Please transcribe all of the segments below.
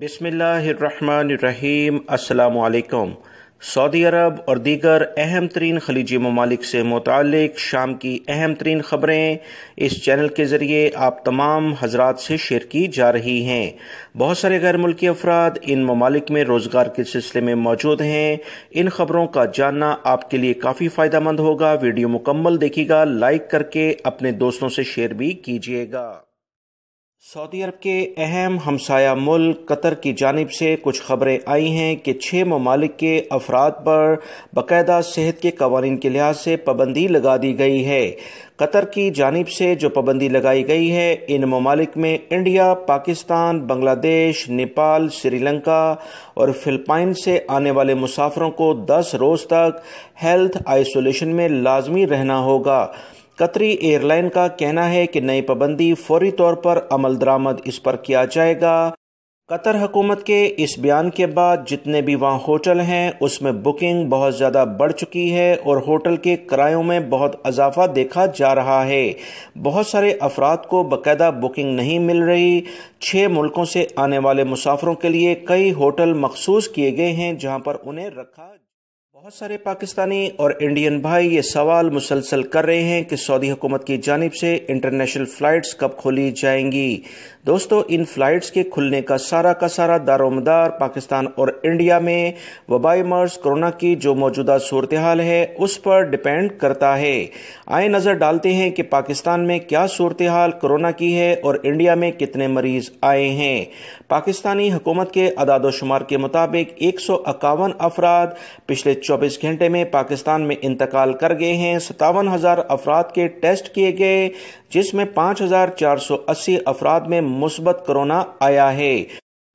بسم اللہ الرحمن الرحیم۔ السلام علیکم۔ سعودی عرب اور دیگر اہم ترین خلیجی ممالک سے متعلق شام کی اہم ترین خبریں اس چینل کے ذریعے آپ تمام حضرات سے شیئر کی جا رہی ہیں۔ بہت سارے غیر ملکی افراد ان ممالک میں روزگار کے سلسلے میں موجود ہیں۔ ان خبروں کا جاننا آپ کے لیے کافی فائدہ مند ہوگا۔ ویڈیو مکمل دیکھیے گا، لائک کر کے اپنے دوستوں سے شیئر بھی کیجیے گا۔ سعودی عرب کے اہم ہمسایہ ملک قطر کی جانب سے کچھ خبریں آئی ہیں کہ 6 ممالک کے افراد پر باقاعدہ صحت کے قوانین کے لحاظ سے پابندی لگا دی گئی ہے۔ قطر کی جانب سے جو پابندی لگائی گئی ہے، ان ممالک میں انڈیا، پاکستان، بنگلہ دیش، نیپال، سری لنکا اور فلپائن سے آنے والے مسافروں کو 10 روز تک ہیلتھ آئسولیشن میں لازمی رہنا ہوگا۔ قطری ایئر لائن کا کہنا ہے کہ نئی پابندی فوری طور پر عمل درآمد اس پر کیا جائے گا۔ قطر حکومت کے اس بیان کے بعد جتنے بھی وہاں ہوٹل ہیں اس میں بکنگ بہت زیادہ بڑھ چکی ہے اور ہوٹل کے کرایوں میں بہت اضافہ دیکھا جا رہا ہے۔ بہت سارے افراد کو باقاعدہ بکنگ نہیں مل رہی۔ 6 ملکوں سے آنے والے مسافروں کے لیے کئی ہوٹل مخصوص کیے گئے ہیں جہاں پر انہیں رکھا۔ بہت سارے پاکستانی اور انڈین بھائی یہ سوال مسلسل کر رہے ہیں کہ سعودی حکومت کی جانب سے انٹرنیشنل فلائٹس کب کھولی جائیں گی۔ دوستو، ان فلائٹس کے کھلنے کا سارا دار و مدار پاکستان اور انڈیا میں وبائی مرض کرونا کی جو موجودہ صورتحال ہے اس پر ڈیپینڈ کرتا ہے۔ آئیں نظر ڈالتے ہیں کہ پاکستان میں کیا صورتحال کرونا کی ہے اور انڈیا میں کتنے مریض آئے ہیں۔ پاکستانی حکومت کے اعداد و شمار کے مطابق 151 افراد پچھلے 24 گھنٹے میں پاکستان میں انتقال کر گئے ہیں۔ 57,000 افراد کے ٹیسٹ کیے گئے جس میں 5,480 افراد میں مثبت کرونا آیا ہے۔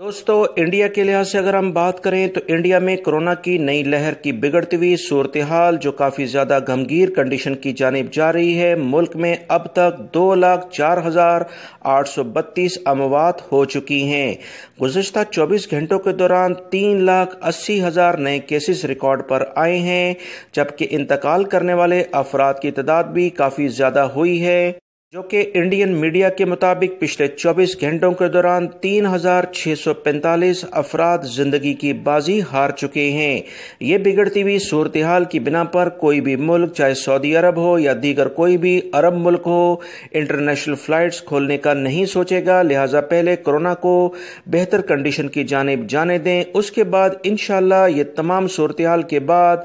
دوستو، انڈیا کے لحاظ سے اگر ہم بات کریں تو انڈیا میں کرونا کی نئی لہر کی بگڑتی ہوئی صورتحال جو کافی زیادہ گھمگیر کنڈیشن کی جانب جا رہی ہے۔ ملک میں اب تک 2,04,832 اموات ہو چکی ہیں۔ گزشتہ 24 گھنٹوں کے دوران 3,80,000 نئے کیسز ریکارڈ پر آئے ہیں، جبکہ انتقال کرنے والے افراد کی تعداد بھی کافی زیادہ ہوئی ہے، جو کہ انڈین میڈیا کے مطابق پچھلے 24 گھنٹوں کے دوران 3,645 افراد زندگی کی بازی ہار چکے ہیں۔ یہ بگڑتی ہوئی صورتحال کی بنا پر کوئی بھی ملک، چاہے سعودی عرب ہو یا دیگر کوئی بھی عرب ملک ہو، انٹرنیشنل فلائٹس کھولنے کا نہیں سوچے گا۔ لہٰذا پہلے کرونا کو بہتر کنڈیشن کی جانب جانے دیں، اس کے بعد انشاءاللہ یہ تمام صورتحال کے بعد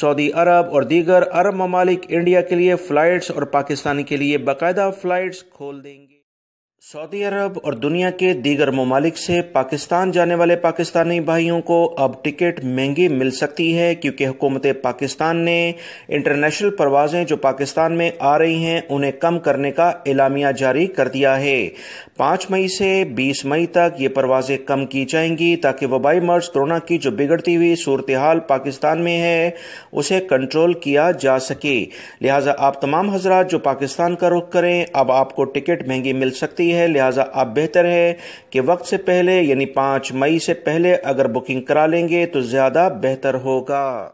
سعودی عرب اور دیگر عرب ممالک انڈیا کے لیے فلائٹس اور پاکستانی کے لیے باقاعدہ فلائٹس کھول دیں گے۔ سعودی عرب اور دنیا کے دیگر ممالک سے پاکستان جانے والے پاکستانی بھائیوں کو اب ٹکٹ مہنگی مل سکتی ہے، کیونکہ حکومت پاکستان نے انٹرنیشنل پروازیں جو پاکستان میں آ رہی ہیں انہیں کم کرنے کا اعلامیہ جاری کر دیا ہے۔ 5 مئی سے 20 مئی تک یہ پروازیں کم کی جائیں گی تاکہ وبائی مرض کرونا کی جو بگڑتی ہوئی صورتحال پاکستان میں ہے اسے کنٹرول کیا جا سکے۔ لہٰذا آپ تمام حضرات جو پاکستان کا رخ کریں، اب آپ کو ٹکٹ مہنگی مل سکتی ہے، لہٰذا آپ بہتر ہے کہ وقت سے پہلے یعنی 5 مئی سے پہلے اگر بکنگ کرا لیں گے تو زیادہ بہتر ہوگا۔